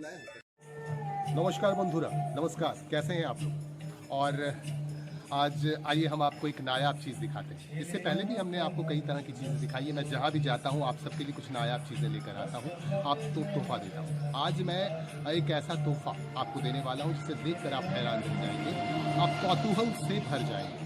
नमस्कार बंधुरा, नमस्कार। कैसे हैं आप लोग? और आज आइए हम आपको एक नायाब चीज़ दिखाते हैं। इससे पहले भी हमने आपको कई तरह की चीज़ें दिखाई है। मैं जहाँ भी जाता हूँ आप सबके लिए कुछ नायाब चीज़ें लेकर आता हूँ, आपको तोहफा देता हूँ। आज मैं एक ऐसा तोहफा आपको देने वाला हूँ जिसे देखकर आप हैरान रह जाएंगे, आप कौतूहल से भर जाएंगे।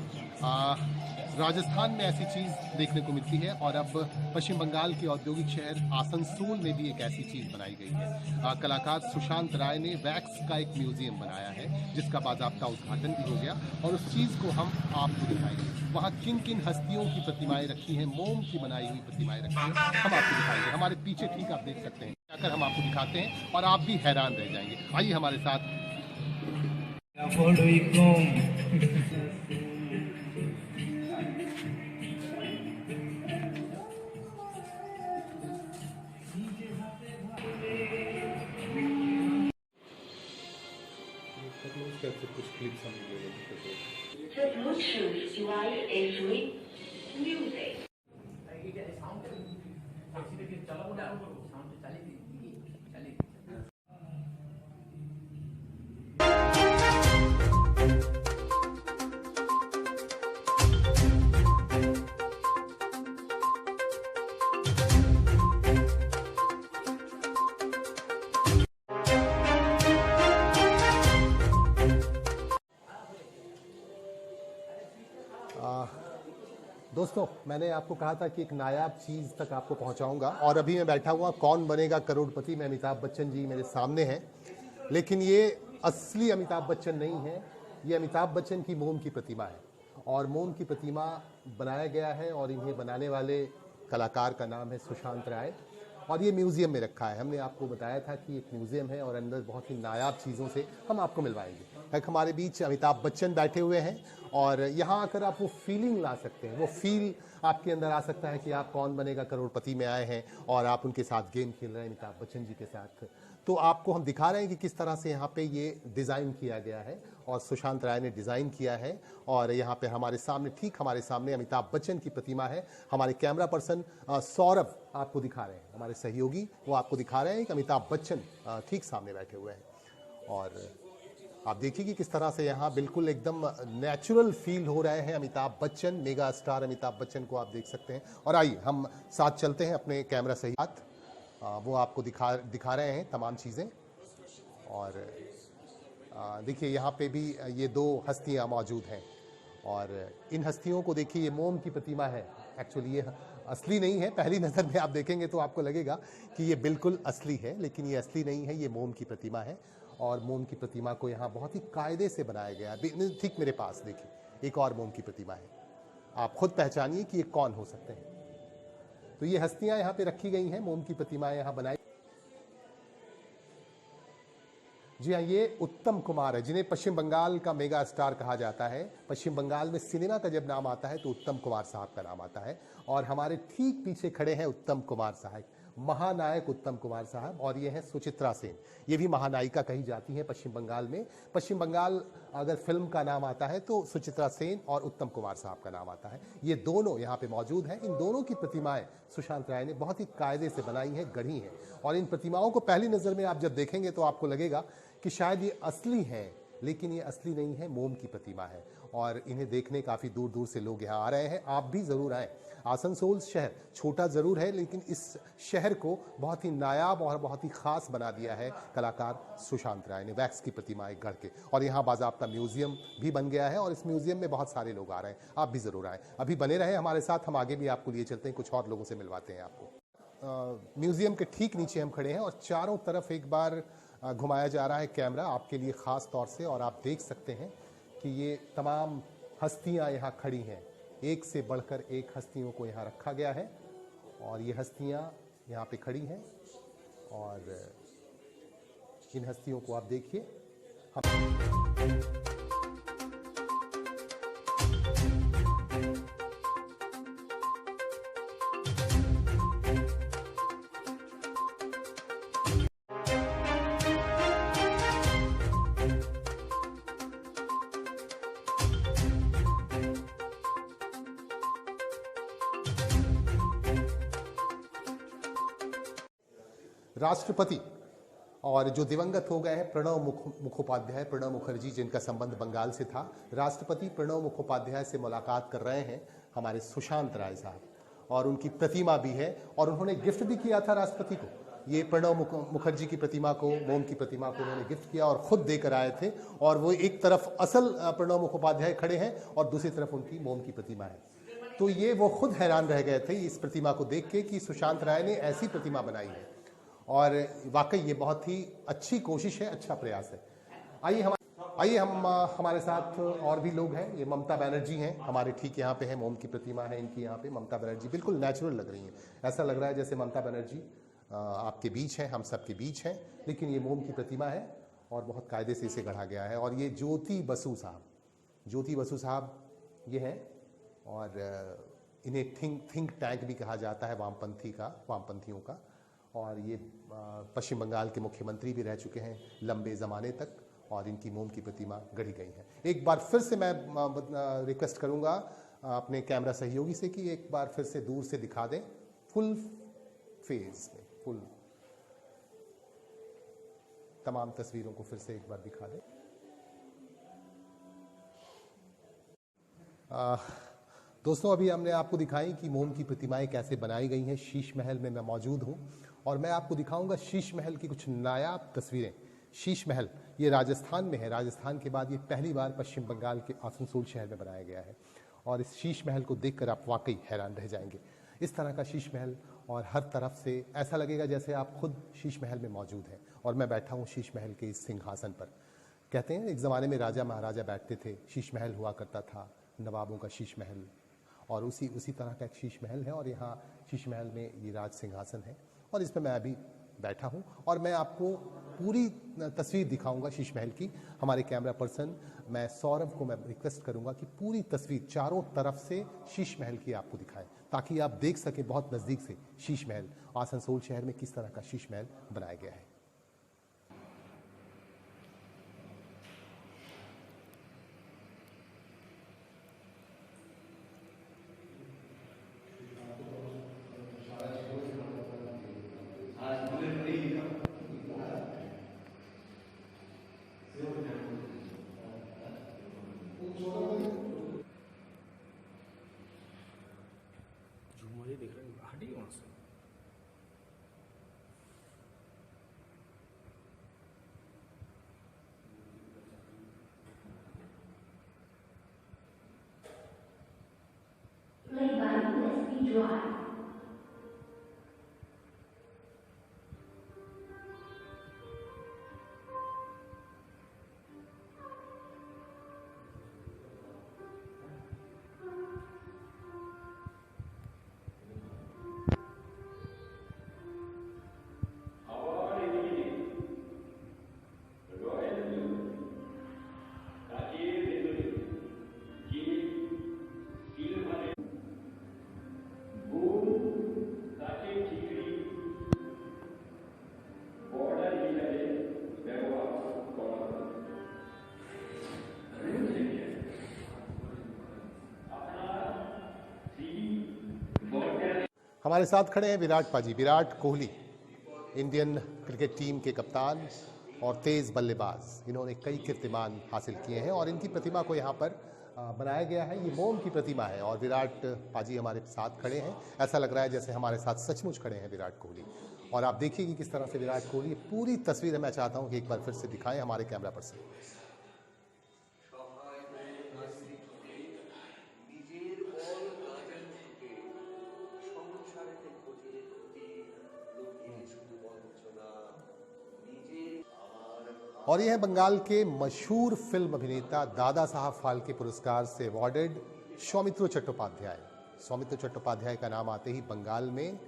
राजस्थान में ऐसी चीज़ देखने को मिलती है और अब पश्चिम बंगाल के औद्योगिक शहर आसनसोल में भी एक ऐसी चीज़ बनाई गई है। कलाकार सुशांत राय ने वैक्स का एक म्यूजियम बनाया है जिसका बाज़ाब्ता उद्घाटन भी हो गया और उस चीज़ को हम आपको दिखाएंगे। वहाँ किन किन हस्तियों की प्रतिमाएं रखी हैं, मोम की बनाई हुई प्रतिमाएं रखी हैं, हम आपको दिखाएंगे। हमारे पीछे ठीक आप देख सकते हैं, जाकर हम आपको दिखाते हैं और आप भी हैरान रह जाएंगे। आइए हमारे साथ। कुछ क्लिप्स हम The Bluetooth device is with music. दोस्तों, मैंने आपको कहा था कि एक नायाब चीज़ तक आपको पहुंचाऊंगा और अभी मैं बैठा हुआ कौन बनेगा करोड़पति में अमिताभ बच्चन जी मेरे सामने हैं। लेकिन ये असली अमिताभ बच्चन नहीं है, ये अमिताभ बच्चन की मोम की प्रतिमा है और मोम की प्रतिमा बनाया गया है और इन्हें बनाने वाले कलाकार का नाम है सुशांत राय और ये म्यूज़ियम में रखा है। हमने आपको बताया था कि एक म्यूज़ियम है और अंदर बहुत ही नायाब चीज़ों से हम आपको मिलवाएंगे। एक हमारे बीच अमिताभ बच्चन बैठे हुए हैं और यहाँ आकर आप वो फीलिंग ला सकते हैं, वो फील आपके अंदर आ सकता है कि आप कौन बनेगा करोड़पति में आए हैं और आप उनके साथ गेम खेल रहे हैं अमिताभ बच्चन जी के साथ। तो आपको हम दिखा रहे हैं कि किस तरह से यहाँ पे ये डिज़ाइन किया गया है और सुशांत राय ने डिज़ाइन किया है और यहाँ पे हमारे सामने, ठीक हमारे सामने अमिताभ बच्चन की प्रतिमा है। हमारे कैमरा पर्सन सौरभ आपको दिखा रहे हैं, हमारे सहयोगी वो आपको दिखा रहे हैं कि अमिताभ बच्चन ठीक सामने बैठे हुए हैं और आप देखिए कि किस तरह से यहाँ बिल्कुल एकदम नेचुरल फील हो रहे हैं। अमिताभ बच्चन, मेगा स्टार अमिताभ बच्चन को आप देख सकते हैं। और आइए हम साथ चलते हैं अपने कैमरा से साथ, वो आपको दिखा रहे हैं तमाम चीज़ें। और देखिए यहाँ पे भी ये दो हस्तियाँ मौजूद हैं और इन हस्तियों को देखिए, ये मोम की प्रतिमा है। एक्चुअली ये असली नहीं है, पहली नज़र में आप देखेंगे तो आपको लगेगा कि ये बिल्कुल असली है, लेकिन ये असली नहीं है, ये मोम की प्रतिमा है। और मोम की प्रतिमा को यहाँ बहुत ही कायदे से बनाया गया है। ठीक मेरे पास देखिए एक और मोम की प्रतिमा है, आप खुद पहचानिए कि ये कौन हो सकते हैं। तो ये हस्तियां यहाँ पे रखी गई हैं, मोम की प्रतिमाएं यहाँ बनाई। जी हाँ, ये उत्तम कुमार है जिन्हें पश्चिम बंगाल का मेगा स्टार कहा जाता है। पश्चिम बंगाल में सिनेमा का जब नाम आता है तो उत्तम कुमार साहब का नाम आता है और हमारे ठीक पीछे खड़े हैं उत्तम कुमार साहब, महानायक उत्तम कुमार साहब। और ये है सुचित्रा सेन, ये भी महानायिका कही जाती है पश्चिम बंगाल में। पश्चिम बंगाल अगर फिल्म का नाम आता है तो सुचित्रा सेन और उत्तम कुमार साहब का नाम आता है। ये दोनों यहाँ पे मौजूद हैं। इन दोनों की प्रतिमाएं सुशांत राय ने बहुत ही कायदे से बनाई हैं, गढ़ी हैं। और इन प्रतिमाओं को पहली नज़र में आप जब देखेंगे तो आपको लगेगा कि शायद ये असली है, लेकिन ये असली नहीं है, मोम की प्रतिमा है। और इन्हें देखने काफ़ी दूर दूर से लोग यहाँ आ रहे हैं, आप भी ज़रूर आएँ। आसनसोल शहर छोटा ज़रूर है, लेकिन इस शहर को बहुत ही नायाब और बहुत ही ख़ास बना दिया है कलाकार सुशांत राय ने वैक्स की प्रतिमाएं गढ़ के। और यहाँ बाज़ाब्ता म्यूज़ियम भी बन गया है और इस म्यूज़ियम में बहुत सारे लोग आ रहे हैं, आप भी ज़रूर आएँ। अभी बने रहे हमारे साथ, हम आगे भी आपको लिए चलते हैं, कुछ और लोगों से मिलवाते हैं आपको। म्यूज़ियम के ठीक नीचे हम खड़े हैं और चारों तरफ एक बार घुमाया जा रहा है कैमरा आपके लिए ख़ास तौर से। और आप देख सकते हैं कि ये तमाम हस्तियां यहाँ खड़ी हैं, एक से बढ़कर एक हस्तियों को यहाँ रखा गया है और ये हस्तियां यहाँ पे खड़ी हैं। और इन हस्तियों को आप देखिए। राष्ट्रपति और जो दिवंगत हो गए हैं प्रणब मुखोपाध्याय, प्रणब मुखर्जी, जिनका संबंध बंगाल से था। राष्ट्रपति प्रणब मुखोपाध्याय से मुलाकात कर रहे हैं हमारे सुशांत राय साहब, और उनकी प्रतिमा भी है, और उन्होंने गिफ्ट भी किया था राष्ट्रपति को। ये प्रणब मुखर्जी की प्रतिमा को, मोम की प्रतिमा को उन्होंने गिफ्ट किया और खुद देकर आए थे। और वो एक तरफ असल प्रणब मुखोपाध्याय खड़े हैं और दूसरी तरफ उनकी मोम की प्रतिमा है। तो ये वो खुद हैरान रह गए थे इस प्रतिमा को देख के कि सुशांत राय ने ऐसी प्रतिमा बनाई है, और वाकई ये बहुत ही अच्छी कोशिश है, अच्छा प्रयास है। आइए हम हमारे साथ और भी लोग हैं। ये ममता बनर्जी हैं हमारे ठीक यहाँ पे है, मोम की प्रतिमा है इनकी यहाँ पे। ममता बनर्जी बिल्कुल नेचुरल लग रही हैं, ऐसा लग रहा है जैसे ममता बनर्जी आपके बीच हैं, हम सब के बीच हैं। लेकिन ये मोम की प्रतिमा है और बहुत कायदे से इसे गढ़ा गया है। और ये ज्योति बसु साहब ये हैं, और इन्हें थिंक टैंक भी कहा जाता है वामपंथियों का। और ये पश्चिम बंगाल के मुख्यमंत्री भी रह चुके हैं लंबे ज़माने तक, और इनकी मोम की प्रतिमा गढ़ी गई है। एक बार फिर से मैं रिक्वेस्ट करूंगा अपने कैमरा सहयोगी से कि एक बार फिर से दूर से दिखा दें, फुल फेज में, फुल तमाम तस्वीरों को फिर से एक बार दिखा दें। दोस्तों, अभी हमने आपको दिखाई कि मोम की प्रतिमाएं कैसे बनाई गई हैं। शीश महल में मैं मौजूद हूं और मैं आपको दिखाऊंगा शीश महल की कुछ नायाब तस्वीरें। शीश महल ये राजस्थान में है। राजस्थान के बाद ये पहली बार पश्चिम बंगाल के आसनसोल शहर में बनाया गया है, और इस शीश महल को देखकर आप वाकई हैरान रह जाएंगे। इस तरह का शीश महल, और हर तरफ से ऐसा लगेगा जैसे आप खुद शीश महल में मौजूद हैं, और मैं बैठा हूँ शीश महल के इस सिंहासन पर। कहते हैं एक ज़माने में राजा महाराजा बैठते थे, शीश महल हुआ करता था, नवाबों का शीश महल, और उसी तरह का एक शीश महल है। और यहाँ शीश महल में ये राज सिंहासन है, और इस पर मैं अभी बैठा हूँ, और मैं आपको पूरी तस्वीर दिखाऊंगा शीश महल की। हमारे कैमरा पर्सन मैं सौरभ को मैं रिक्वेस्ट करूंगा कि पूरी तस्वीर चारों तरफ से शीश महल की आपको दिखाएं, ताकि आप देख सकें बहुत नज़दीक से शीश महल, आसनसोल शहर में किस तरह का शीश महल बनाया गया है। देख रहे हैं, हटिए वहां से। Played by Leslie Drive. हमारे साथ खड़े हैं विराट पाजी, Virat Kohli, Indian cricket team के कप्तान और तेज़ बल्लेबाज। इन्होंने कई कीर्तिमान हासिल किए हैं, और इनकी प्रतिमा को यहाँ पर बनाया गया है। ये मोम की प्रतिमा है, और विराट पाजी हमारे साथ खड़े हैं। ऐसा लग रहा है जैसे हमारे साथ सचमुच खड़े हैं विराट कोहली। और आप देखिए कि किस तरह से विराट कोहली, पूरी तस्वीर मैं चाहता हूँ कि एक बार फिर से दिखाएं हमारे कैमरा पर्सन। और यह है बंगाल के मशहूर फिल्म अभिनेता दादा साहब फाल्के पुरस्कार से अवॉर्डेड सौमित्र चट्टोपाध्याय। सौमित्र चट्टोपाध्याय का नाम आते ही बंगाल में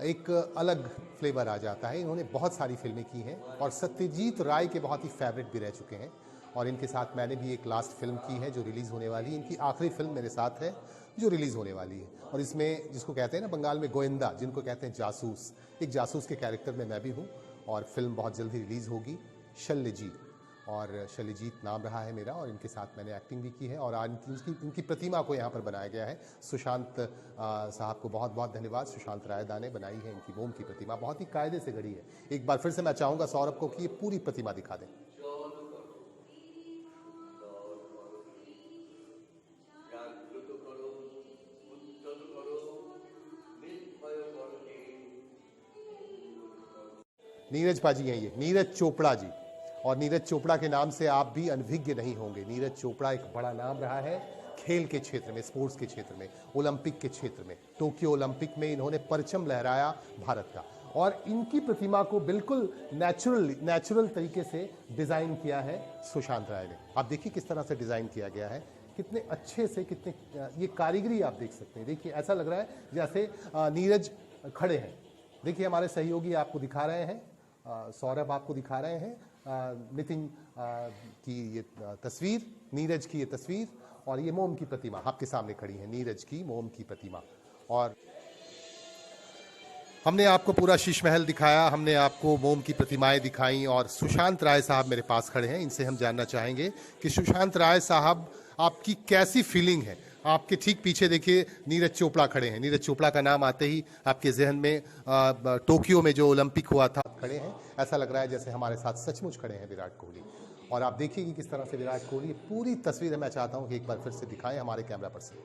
एक अलग फ्लेवर आ जाता है। इन्होंने बहुत सारी फिल्में की हैं, और सत्यजीत राय के बहुत ही फेवरेट भी रह चुके हैं। और इनके साथ मैंने भी एक लास्ट फिल्म की है जो रिलीज़ होने वाली है। इनकी आखिरी फिल्म मेरे साथ है जो रिलीज़ होने वाली है, और इसमें जिसको कहते हैं ना बंगाल में गोविंदा, जिनको कहते हैं जासूस, एक जासूस के कैरेक्टर में मैं भी हूँ। और फिल्म बहुत जल्दी रिलीज़ होगी। शल्य जी, और शैलीजीत नाम रहा है मेरा, और इनके साथ मैंने एक्टिंग भी की है। और आज इनकी प्रतिमा को यहाँ पर बनाया गया है। सुशांत साहब को बहुत बहुत धन्यवाद। सुशांत रायदा ने बनाई है इनकी मोम की प्रतिमा, बहुत ही कायदे से गढ़ी है। एक बार फिर से मैं चाहूँगा सौरभ को कि ये पूरी प्रतिमा दिखा दें। नीरज पाजी हैं ये, नीरज चोपड़ा जी। और नीरज चोपड़ा के नाम से आप भी अनभिज्ञ नहीं होंगे। नीरज चोपड़ा एक बड़ा नाम रहा है खेल के क्षेत्र में, स्पोर्ट्स के क्षेत्र में, ओलंपिक के क्षेत्र में। टोक्यो ओलंपिक में इन्होंने परचम लहराया भारत का। और इनकी प्रतिमा को बिल्कुल नेचुरल तरीके से डिजाइन किया है सुशांत राय ने। आप देखिए किस तरह से डिजाइन किया गया है, कितने अच्छे से, कितने ये कारीगरी आप देख सकते हैं। देखिए ऐसा लग रहा है जैसे नीरज खड़े हैं। देखिए हमारे सहयोगी आपको दिखा रहे हैं, सौरभ आपको दिखा रहे हैं नितिन की ये तस्वीर, नीरज की ये तस्वीर, और ये मोम की प्रतिमा आपके सामने खड़ी है, नीरज की मोम की प्रतिमा। और हमने आपको पूरा शीश महल दिखाया, हमने आपको मोम की प्रतिमाएं दिखाई, और सुशांत राय साहब मेरे पास खड़े हैं। इनसे हम जानना चाहेंगे कि सुशांत राय साहब आपकी कैसी फीलिंग है। आपके ठीक पीछे देखिए नीरज चोपड़ा खड़े हैं। नीरज चोपड़ा का नाम आते ही आपके जहन में टोक्यो में जो ओलंपिक हुआ था खड़े हैं। ऐसा लग रहा है जैसे हमारे साथ सचमुच खड़े हैं विराट कोहली। और आप देखिए कि किस तरह से विराट कोहली, पूरी तस्वीर मैं चाहता हूं कि एक बार फिर से दिखाएं हमारे कैमरा पर्सन।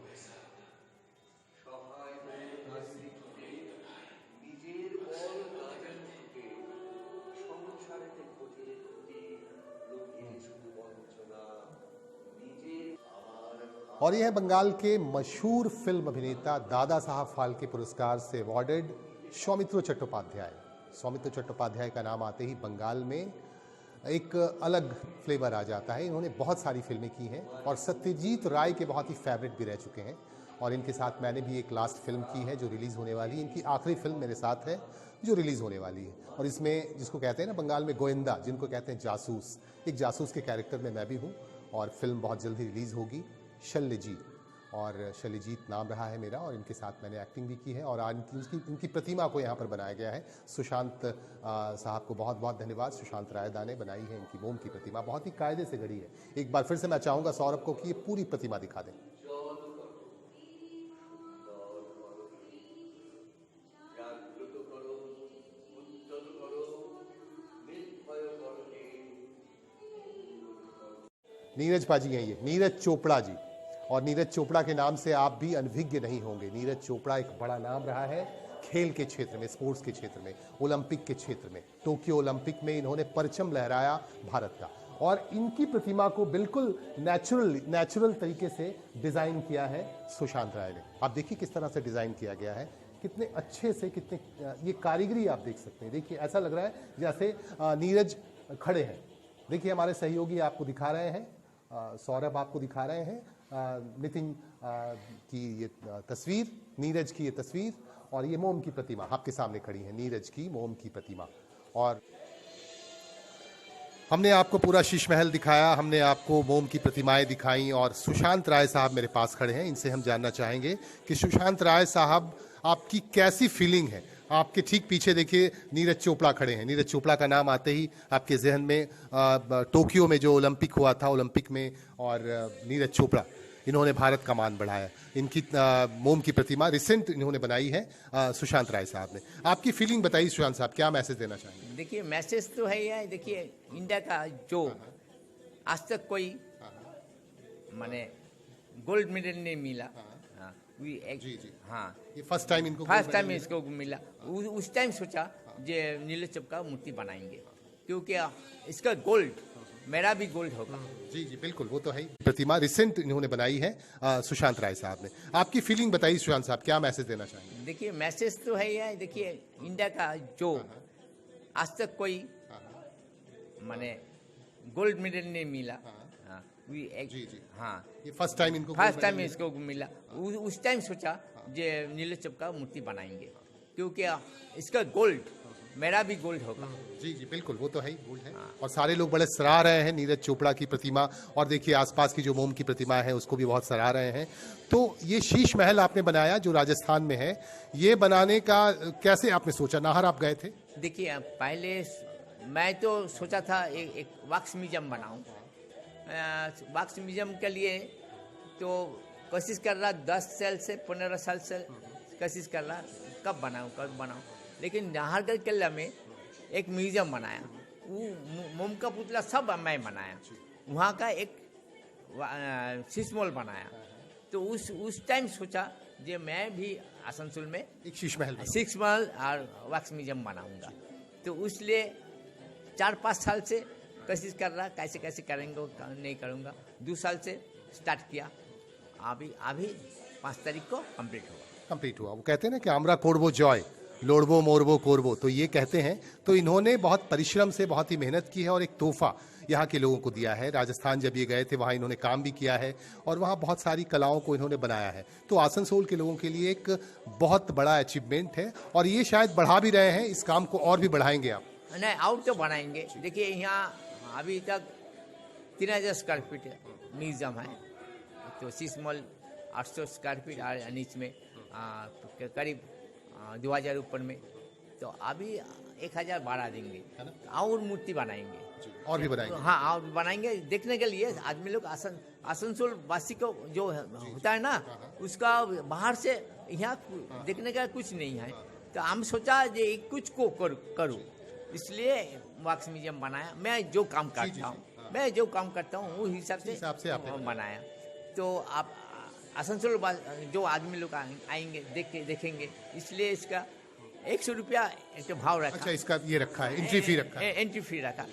और यह है बंगाल के मशहूर फिल्म अभिनेता दादा साहब फाल्के पुरस्कार से अवॉर्डेड सौमित्र चट्टोपाध्याय। सौमित्र चट्टोपाध्याय का नाम आते ही बंगाल में एक अलग फ्लेवर आ जाता है। इन्होंने बहुत सारी फिल्में की हैं और सत्यजीत राय के बहुत ही फेवरेट भी रह चुके हैं। और इनके साथ मैंने भी एक लास्ट फिल्म की है जो रिलीज़ होने वाली है। इनकी आखिरी फिल्म मेरे साथ है जो रिलीज़ होने वाली है। और इसमें जिसको कहते हैं ना बंगाल में गोविंदा, जिनको कहते हैं जासूस, एक जासूस के कैरेक्टर में मैं भी हूँ। और फिल्म बहुत जल्दी रिलीज़ होगी, शैलीजीत। और शैलीजीत नाम रहा है मेरा, और इनके साथ मैंने एक्टिंग भी की है। और आज इनकी प्रतिमा को यहाँ पर बनाया गया है। सुशांत साहब को बहुत बहुत धन्यवाद। सुशांत रायदा ने बनाई है इनकी मोम की प्रतिमा, बहुत ही कायदे से गढ़ी है। एक बार फिर से मैं चाहूँगा सौरभ को कि ये पूरी प्रतिमा दिखा दें। नीरज पाजी हैं ये, नीरज चोपड़ा जी। और नीरज चोपड़ा के नाम से आप भी अनभिज्ञ नहीं होंगे। नीरज चोपड़ा एक बड़ा नाम रहा है खेल के क्षेत्र में, स्पोर्ट्स के क्षेत्र में, ओलंपिक के क्षेत्र में। टोक्यो ओलंपिक में इन्होंने परचम लहराया भारत का। और इनकी प्रतिमा को बिल्कुल नेचुरल तरीके से डिजाइन किया है सुशांत राय ने। आप देखिए किस तरह से डिजाइन किया गया है, कितने अच्छे से, कितने ये कारीगरी आप देख सकते हैं। देखिए ऐसा लग रहा है जैसे नीरज खड़े हैं। देखिए हमारे सहयोगी आपको दिखा रहे हैं, सौरभ आपको दिखा रहे हैं नितिन की ये तस्वीर, नीरज की ये तस्वीर, और ये मोम की प्रतिमा आपके सामने खड़ी है, नीरज की मोम की प्रतिमा। और हमने आपको पूरा शीश महल दिखाया, हमने आपको मोम की प्रतिमाएं दिखाई, और सुशांत राय साहब मेरे पास खड़े हैं। इनसे हम जानना चाहेंगे कि सुशांत राय साहब आपकी कैसी फीलिंग है। आपके ठीक पीछे देखिए नीरज चोपड़ा खड़े हैं। नीरज चोपड़ा का नाम आते ही आपके जहन में टोक्यो में जो ओलंपिक हुआ था, ओलंपिक में, और नीरज चोपड़ा इन्होंने भारत का मान बढ़ाया। इनकी मोम की प्रतिमा रिसेंट इन्होंने बनाई है सुशांत राय साहब ने। आपकी फीलिंग बताइए सुशांत साहब, क्या मैसेज देना चाहेंगे? देखिए मैसेज तो है यार, देखिए इंडिया का जो आज तक कोई माने गोल्ड मेडल नहीं मिला। हाँ, जी जी, हाँ ये फर्स्ट टाइम इसको मिला। उस टाइम सोचा जे नीरज चोपड़ा मूर्ति बनाएंगे, क्योंकि इसका गोल्ड मेरा भी गोल्ड होगा। जी जी बिल्कुल, वो तो है ही। प्रतिमा रिसेंट इन्होंने बनाई है सुशांत राय साहब ने। आपकी फीलिंग बताइए सुशांत साहब, क्या मैसेज देना चाहेंगे? देखिए मैसेज तो है यार, देखिए इंडिया का जो आज तक कोई माने गोल्ड मेडल नहीं मिला। हाँ, जी जी, हाँ, ये फर्स्ट टाइम इसको मिला। उस टाइम सोचा जे नीरज चोपड़ा मूर्ति बनाएंगे, क्योंकि इसका गोल्ड मेरा भी गोल्ड होगा। जी जी बिल्कुल, वो तो है ही, गोल्ड है। और सारे लोग बड़े सराह रहे हैं नीरज चोपड़ा की प्रतिमा, और देखिए आसपास की जो मोम की प्रतिमा है उसको भी बहुत सराह रहे हैं। तो ये शीश महल आपने बनाया जो राजस्थान में है, ये बनाने का कैसे आपने सोचा? नाहर आप गए थे? देखिए पहले मैं तो सोचा था एक वैक्स म्यूजियम बनाऊं। वैक्स म्यूजियम के लिए तो कोशिश कर रहा 10 साल से 15 साल से कोशिश कर रहा कब बनाऊं। लेकिन नाहरगढ़ किला में एक म्यूजियम बनाया, वो मोम का पुतला सब मैं बनाया। वहाँ का एक शीश महल बनाया। तो उस टाइम सोचा जे मैं भी आसनसोल में एक शीश महल बना। 6 महल और वैक्स म्यूजियम बनाऊंगा। तो इसलिए 4-5 साल से कोशिश कर रहा कैसे कैसे करेंगे, नहीं करूँगा। 2 साल से स्टार्ट किया, अभी 5 तारीख को कंप्लीट हुआ। वो कहते हैं ना कि आमरा कोड़बो जॉय, लोड़बो मोरबो कोरबो, तो ये कहते हैं। तो इन्होंने बहुत परिश्रम से बहुत ही मेहनत की है और एक तोहफा यहाँ के लोगों को दिया है। राजस्थान जब ये गए थे वहाँ इन्होंने काम भी किया है और वहाँ बहुत सारी कलाओं को इन्होंने बनाया है। तो आसनसोल के लोगों के लिए एक बहुत बड़ा अचीवमेंट है और ये शायद बढ़ा भी रहे हैं, इस काम को और भी बढ़ाएंगे आप? नहीं, और तो बनाएंगे। देखिए यहाँ अभी तक 3000 स्क्वायर फीट म्यूजियम है, तो 6 महल 800 स्क्वायर फीट और नीच में करीब 2000 ऊपर में। तो अभी 1000 बढ़ा देंगे और मूर्ति बनाएंगे और भी बनाएंगे। हाँ, और बनाएंगे देखने के लिए। आदमी लोग आसनसोल वासी को जो होता है ना, उसका बाहर से यहाँ देखने का कुछ नहीं है। तो हम सोचा जे कुछ को करूँ, इसलिए वैक्स म्यूजियम बनाया। मैं जो काम करता हूँ वो हिसाब से आपने बनाया। तो आप आसनसोल जो आदमी लोग आएंगे देखेंगे, इसलिए इसका 100 रुपया भाव रखा। अच्छा, इसका ये रखा है, एंट्री फी रखा है। एंट्री फी रखा।